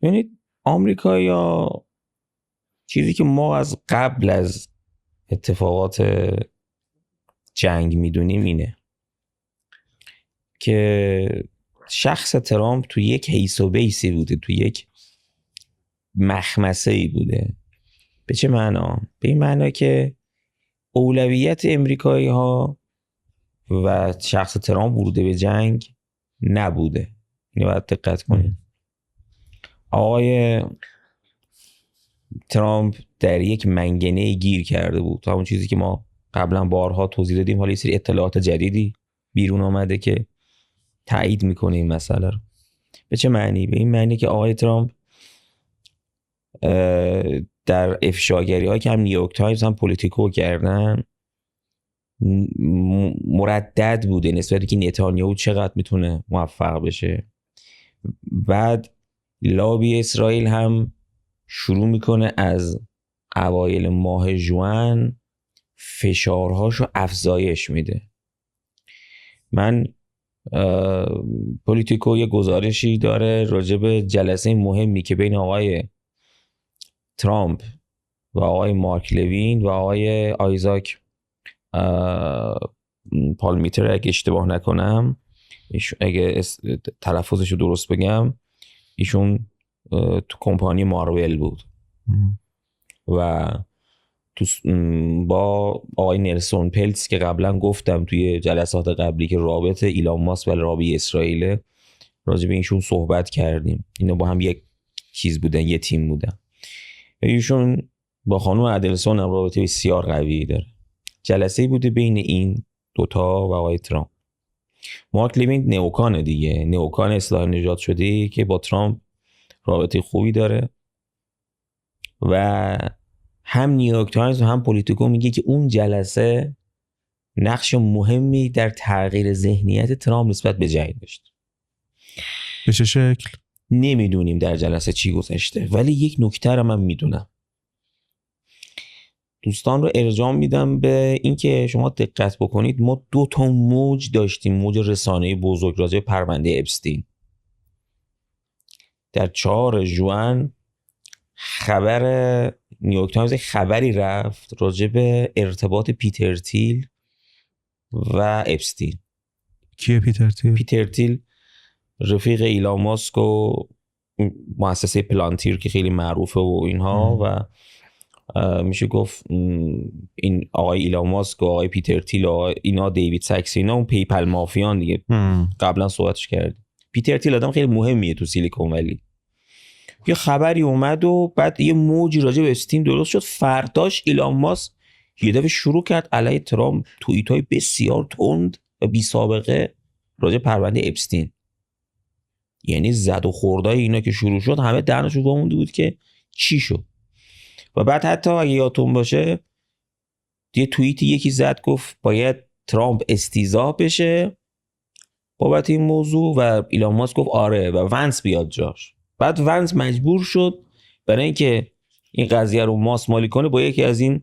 ببینید آمریکایی‌ها چیزی که ما از قبل از اتفاقات جنگ میدونیم اینه که شخص ترامپ تو یک حیث و بیسی بوده، تو یک مخمسه‌ای بوده. به چه معنا؟ به این معنا که اولویت امریکایی‌ها و شخص ترامپ ورود به جنگ نبوده. اینو باید دقت کنید. آقای ترامپ در یک منگنه گیر کرده بود، همون چیزی که ما قبلا بارها توضیح دادیم. حالا یه سری اطلاعات جدیدی بیرون آمده که تایید میکنه این مسئله رو. به چه معنی؟ به این معنی که آقای ترامپ در افشاگری هایی که هم نیویورک تایمز هم پولیتیکو کردن مردد بوده نسبت که نتانیاهو چقدر میتونه موفق بشه. بعد لابی اسرائیل هم شروع میکنه از اوایل ماه ژوئن فشارهاشو افزایش میده. من پولیتیکو یه گزارشی داره راجع به جلسه مهمی که بین آقای ترامپ و آقای مارک لوین و آقای آیزاک پالمیتر اگه اشتباه نکنم، اگه تلفظشو درست بگم، ایشون تو کمپانی مارول بود و تو با آقای نلسون پلتز که قبلا گفتم توی جلسات قبلی که رابط ایلان ماسک و لابی اسرائیل راجع به اینشون صحبت کردیم. اینا با هم یک چیز بودن، یه تیم بودن. ایشون با خانم ادلسون هم رابطه بسیار قوی داره. جلسه بوده بین این دوتا و آقای ترامپ. مارک لیوین نئوکانه دیگه، نئوکان اصلاح نژاد شده که با ترامپ رابطه خوبی داره و هم نیویورک تایمز و هم پولیتیکو میگه که اون جلسه نقش مهمی در تغییر ذهنیت ترامپ نسبت به جنگ داشت. به چه شکل؟ نمیدونیم در جلسه چی گذشته، ولی یک نکته رو من میدونم. دوستان رو ارجاع میدم به اینکه شما دقت بکنید. ما 2 موج داشتیم، موج رسانه‌ای بزرگ راجع به پرونده اپستین. در 4 ژوئن خبر نیویورک تایمز خبری رفت راجع به ارتباط پیتر تیل و اپستین. کیه پیتر تیل؟ پیتر تیل رفیق ایلان ماسک و مؤسسه پلانتیر که خیلی معروفه و اینها و میشه گفت این آقای ایلان ماسک و آقای پیتر تیل و اینا، دیوید ساکس، اینا اون پیپل مافیان دیگه. قبلا صحبتش کردیم. پیتر تیل آدم خیلی مهمیه تو سیلیکون ولی. یه خبری اومد و بعد یه موجی راجع به اپستین درست شد. فرداش ایلان ماسک یه دفعه شروع کرد علیه ترامپ توییت‌های بسیار تند و بی سابقه راجع پرونده اپستین. یعنی زد و خوردای اینا که شروع شد همه دهنشون وا مونده بود که چی شد. و بعد حتی اگه یادتون باشه یه توییتی یکی زد گفت باید ترامپ استیضاح بشه بابت این موضوع و ایلان ماسک گفت آره و ونس بیاد جاش. بعد ونس مجبور شد برای اینکه این قضیه رو ماسمالی کنه با یکی از این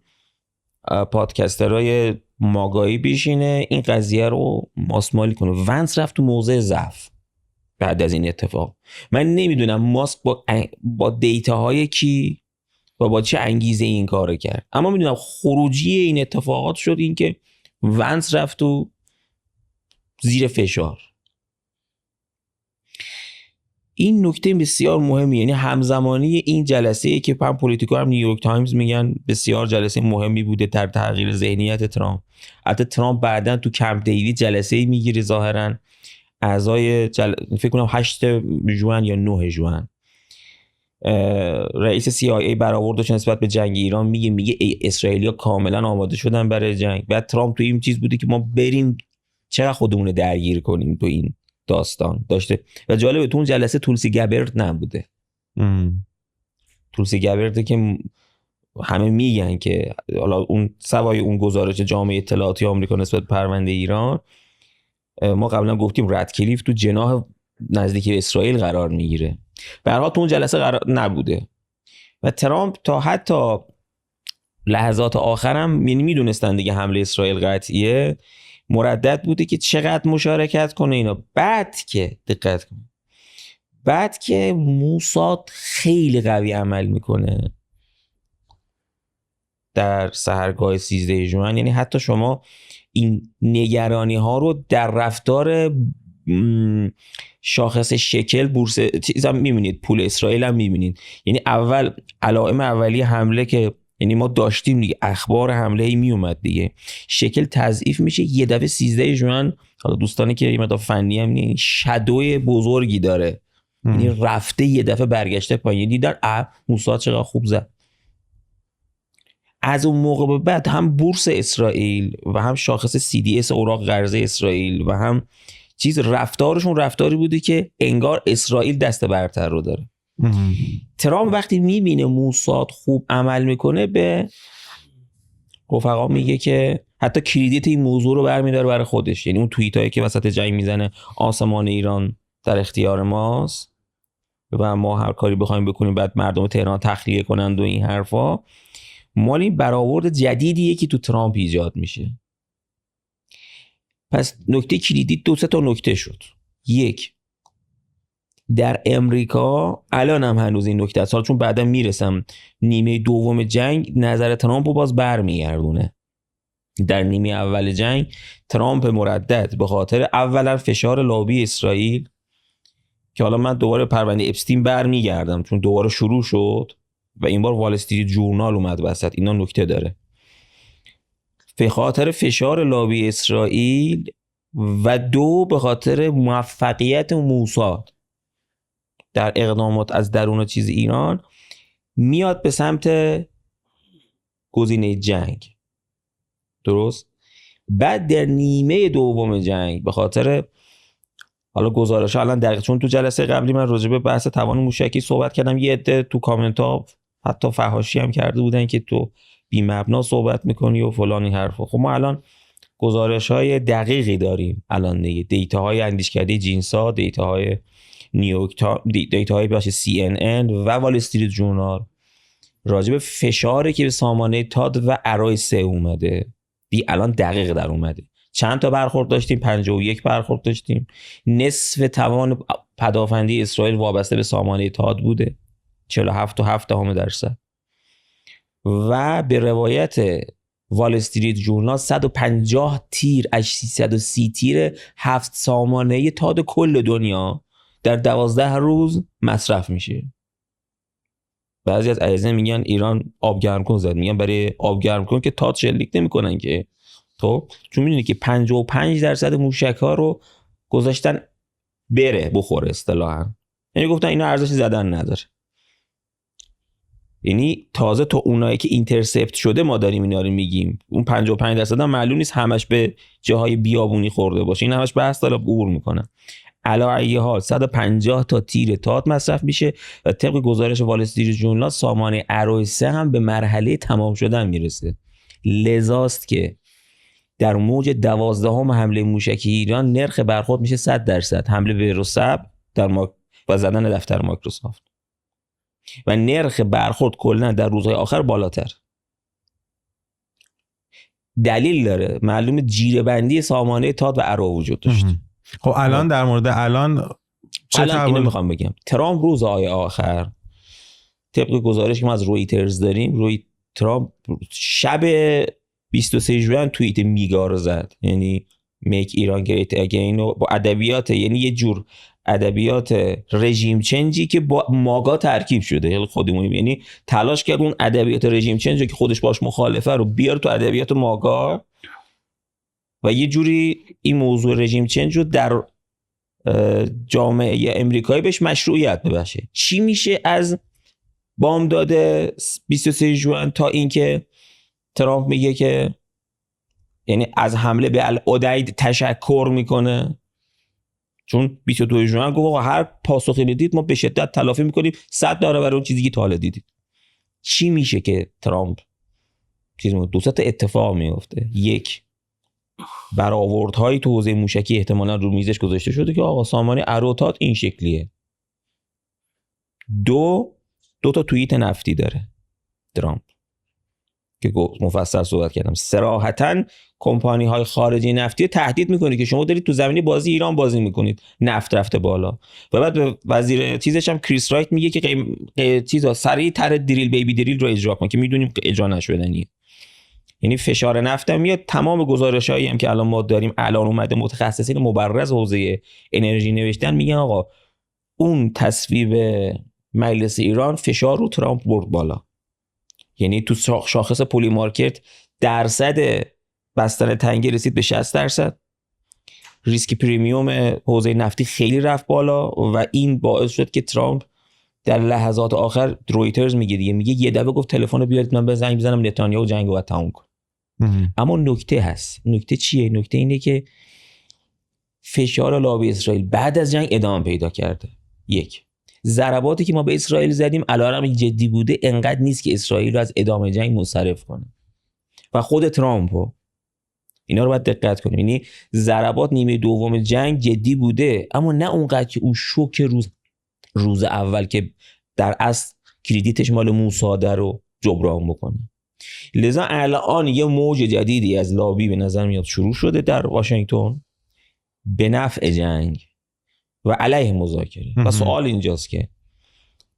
پادکسترهای ماگایی بشینه این قضیه رو ماسمالی کنه. ونس رفت تو موضع ضعف بعد از این اتفاق. من نمیدونم ماسک با دیتاهای کی و با چه انگیزه این کارو کرد، اما میدونم خروجی این اتفاقات شد این که ونس رفت و زیر فشار. این نکته بسیار مهمی، یعنی همزمانی این جلسه‌ای که هم پولیتیکو هم نیویورک تایمز میگن بسیار جلسه مهمی بوده در تغییر ذهنیت ترامپ. حتی ترامپ بعداً تو کمپ دیوید جلسه‌ای میگیره ظاهراً اعضای فکر کنم 8 ژوئن یا 9 ژوئن رئیس CIA برآوردش نسبت به جنگ ایران میگه اسرائیلیا کاملا آماده شدن برای جنگ. بعد ترامپ تو این چیز بوده که ما بریم چرا خودمون درگیر کنیم تو این داستان داشته. و جالبه تو اون جلسه تولسی گبرد نبوده. تولسی گبرد که همه میگن که حالا اون سوای اون گزارش جامعه اطلاعاتی آمریکا نسبت به پرونده ایران، ما قبلا گفتیم ردکلیف تو جناح نزدیکی به اسرائیل قرار میگیره. به هر حال تو اون جلسه قرار نبوده و ترامپ تا حتی لحظات آخرم یعنی میدونستن دیگه حمله اسرائیل قطعیه، مردد بوده که چقدر مشارکت کنه اینا. بعد که دقت کن بعد که موساد خیلی قوی عمل میکنه در سحرگاه 13 ژوئن، یعنی حتی شما این نگرانی ها رو در رفتار شاخص شکل بورس چیزا میبینید، پول اسرائیل هم میبینید. یعنی اول علائم اولیه حمله که یعنی ما داشتیم دیگه، اخبار حمله ای میومد دیگه، شکل تضعیف میشه، یه دفعه 13 ژوئن، حالا دوستانی که یه مقدار فنی هم یعنی شادوی بزرگی داره، یعنی رفته یه دفعه برگشته پایین، دیدن موساد چقدر خوب زد. از اون موقع به بعد هم بورس اسرائیل و هم شاخص CDS اوراق قرضه اسرائیل و هم چیز رفتارشون رفتاری بوده که انگار اسرائیل دست برتر رو داره. ترامپ وقتی میبینه موساد خوب عمل میکنه به رفقا میگه که حتی کریدیت این موضوع رو برمیداره برای خودش. یعنی اون توییت هایی که وسط جنگ میزنه آسمان ایران در اختیار ماست و ما هر کاری بخوایم بکنیم بعد مردم تهران تخلیه کنند و این حرفا، مال این برآورد جدیدیه که تو ترامپ ایجاد میشه. پس نکته کلیدی 2-3 تا نکته شد. یک، در امریکا الان هم هنوز این نکته است، حالا چون بعدا میرسم نیمه دوم جنگ نظر ترامپ رو باز برمیگردونه. در نیمه اول جنگ ترامپ مردد به خاطر اولا فشار لابی اسرائیل، که حالا من دوباره پرونده اپستین برمیگردم چون دوباره شروع شد و این بار وال استریت جورنال اومد وسط، اینا نکته داره، به خاطر فشار لابی اسرائیل و دو به خاطر موفقیت موساد در اقدامات از درون چیز ایران میاد به سمت گزینه جنگ. درست؟ بعد در نیمه دوم جنگ به خاطر حالا گزارش الان دقیق، چون تو جلسه قبلی من راجع به بحث توان موشکی صحبت کردم، یه عده تو کامنت ها حتی فحاشی هم کرده بودن که تو بی مبنا صحبت میکنی و فلانی حرفا. خب ما الان گزارش های دقیقی داریم الان دیگه، دیتا های اندیشکده جینسا، دیتا های نیویورک، دیتا های باشه CNN و وال استریت جورنال راجع به فشاری که به سامانه تاد و ارای 3 اومده الان دقیق در اومده. چند تا برخورد داشتیم؟ 51 برخورد داشتیم. نصف توان پدافندی اسرائیل وابسته به سامانه تاد بوده، 47.7%. و به روایت وال استریت جورنال 150 تیر از 330 تیر 7 سامانه تاد کل دنیا در 12 روز مصرف میشه. بعضی از عزیزان میگن ایران آب گرم کن زد، میگن برای آب گرم کن که تاد شلیک نمیکنن که، تو چون میدونی که 55% موشک ها رو گذاشتن بره بخوره اصطلاحاً، یعنی گفتن اینا ارزش زدن نداره. یعنی تازه تو اونایی که اینترسپت شده ما داریم اینا رو میگیم، اون 55% هم معلوم نیست همش به جاهای بیابونی خورده باشه، این همش بحث داره عبور میکنن. علی ای حال 150 تا تیر تاد مصرف میشه و طبق گزارش وال استریت جورنال سامانه ارای 3 هم به مرحله تمام شدن میرسه. لذاست که در موج 12 حمله موشکی ایران نرخ برخورد میشه 100%، حمله به روسب و زدن دفتر مایکروسافت، و نرخ برخورد کلا در روزهای آخر بالاتر. دلیل داره، معلومه جیره بندی سامانه تاد و ارا وجود داشت. خب الان در مورد الان اینو میخوام بگم، ترامپ روزهای آخر طبق گزارش که ما از رویترز داریم، ترامپ شب 23 ژوئن توییت میگار زد، یعنی میک ایران گریت اگین، با ادبیات، یعنی یه جور ادبیات رژیم چنجی که با ماگا ترکیب شده. یعنی خودمون یعنی تلاش کرد اون ادبیات رژیم چنجی که خودش باش مخالفه رو بیار تو ادبیات ماگا و یه جوری این موضوع رژیم چنج رو در جامعه امریکایی بهش مشروعیت ببخشه. چی میشه از بامداد 23 ژوئن تا اینکه ترامپ میگه که یعنی از حمله به العدید تشکر میکنه، چون 22 ژوئن گفت آقا هر پاسخی بدید ما به شدت تلافی میکنیم، 100 داره برای اون چیزی که تا حالا دیدید. چی میشه که ترامپ دو تا اتفاق میفته؟ یک، برآوردهای تو حوزه موشکی احتمالاً رو میزش گذاشته شده که آقا سامانه اروتات این شکلیه. دو تا توییت نفتی داره ترامپ که مفصل صحبت کردم، صراحتاً کمپانی های خارجی نفتی تهدید میکنه که شما دارید تو زمینی بازی ایران بازی میکنید، نفت رفته بالا. و بعد به وزیر چیزش هم کریس رایت میگه که چیزا سریع تر دریل بیبی دریل رو اجرا کن که میدونیم که اجرا نشدنیه. یعنی فشار نفت هم میاد. تمام گزارشایی هم که الان ما داریم الان اومده متخصصین مبرز حوزه انرژی نوشتن، میگن آقا اون تصویب مجلس ایران فشار رو ترامپ برد بالا. یعنی تو شاخص پولی مارکت درصد بستن تنگی رسید به 60%، ریسک پریمیوم حوزه نفتی خیلی رفت بالا و این باعث شد که ترامپ در لحظات آخر، رویترز میگه یه دفعه گفت تلفن رو بیارید من زنگ بزنم نتانیاهو جنگو باید تموم کن. اما نکته هست. نکته چیه؟ نکته اینه که فشار لابی اسرائیل بعد از جنگ ادامه پیدا کرده. یک، ضرباتی که ما به اسرائیل زدیم علارم جدی بوده، انقدر نیست که اسرائیل رو از ادامه جنگ منصرف کنه. و خود ترامپ اینا رو باید دقت کنیم. یعنی ضربات نیمه دوم جنگ جدی بوده، اما نه اونقدر که اون شوک روز اول که در اصل کردیتش مال موساده رو جبران بکنه. لذا الان یه موج جدیدی از لابی به نظر میاد شروع شده در واشنگتن به نفع جنگ و علیه مذاکره. و سوال اینجاست که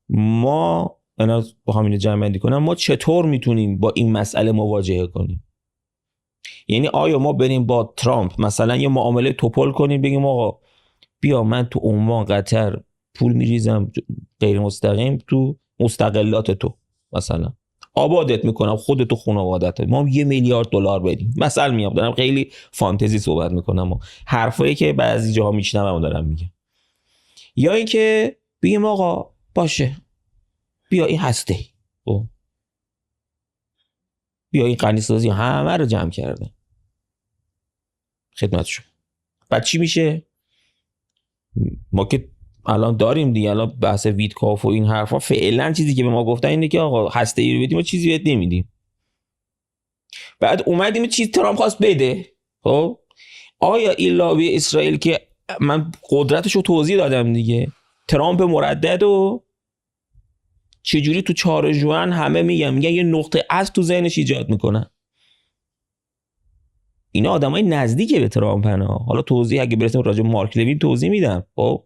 ما، انا با همین جمع بندی کنم، ما چطور میتونیم با این مسئله مواجهه کنیم؟ یعنی آیا ما بریم با ترامپ مثلا یه معامله توپل کنیم، بگیم آقا بیا من تو عمان قطر پول میریزم غیر مستقیم تو مستقلات تو، مثلا آبادت میکنم، خودت و خانواده‌ت، ما $1 میلیارد بدیم. مثلا میام دارم خیلی فانتزی صحبت میکنم و حرفایی که بعضی جاها میشنوم و دارم میگم. یا اینکه بگیم آقا باشه بیا این هسته، بیا این غنی‌سازی همه رو جمع کرده خدمتشون. بعد چی میشه؟ ما که الان داریم دیگه، الان بحث ویتکاف و این حرفا، فعلا چیزی که به ما گفتن اینه که آقا هسته ای رو بدیم و چیزی بهت نمیدیم. بعد اومدیم چیز ترامپ خواست بده. خب آیا این لابی اسرائیل که من قدرتش رو توضیح دادم دیگه، ترامپ مردد و چجوری تو 4 ژوئن همه میگن یه نقطه از تو ذهنش ایجاد میکنن. اینا آدمای نزدیک به ترامپن ها. حالا توضیح اگه برسیم راجع به مارک لوین توضیح میدم. خب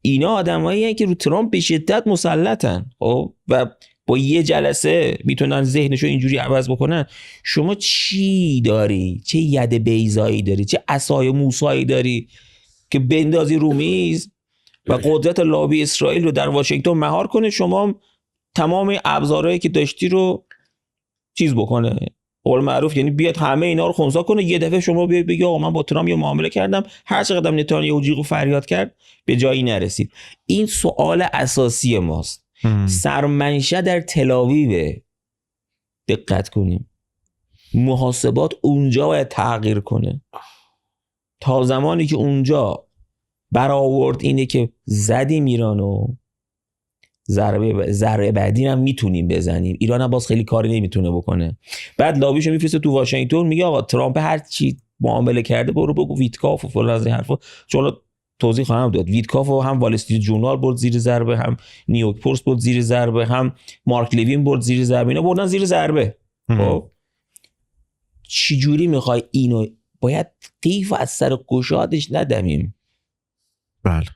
اینا آدماییه که رو ترامپ به شدت مسلطن. خب و با یه جلسه میتونن ذهنشو اینجوری عوض بکنن. شما چی داری؟ چه ید بیضایی داری؟ چه عصای موسایی داری که بندازی رو میز و قدرت لابی اسرائیل رو در واشنگتن مهار کنه؟ شما تمام ابزارهایی که داشتی رو چیز بکنه، قول معروف، یعنی بیاد همه اینا رو خنثی کنه. یه دفعه شما بیاد بگی آقا من با ترامپ یه معامله کردم، هر چقدر نتانیاهو جیغ و فریاد کرد به جایی نرسید. این سوال اساسی ماست. سرمنشأ در تل‌آویو. دقت کنیم، محاسبات اونجا باید تغییر کنه. تا زمانی که اونجا برآورد اینه که زدیم ایرانو، ضربه بعدی هم میتونیم بزنیم. ایران هم باز خیلی کاری نمیتونه بکنه. بعد لابیشو میفرسته تو واشنگتن، میگه آقا ترامپ هر چی معامله کرده برو بگو ویتکاف و فلان از این حرفا. چون توضیح خواهم داد، ویتکاف هم وال استریت ژورنال برد زیر ضربه، هم نیویورک پست برد زیر ضربه، هم مارک لوین برد زیر ضربه، اینا بردن زیر ضربه. خب چی جوری میخوای اینو؟ باید قیف از سر گشادش ندمیم. بله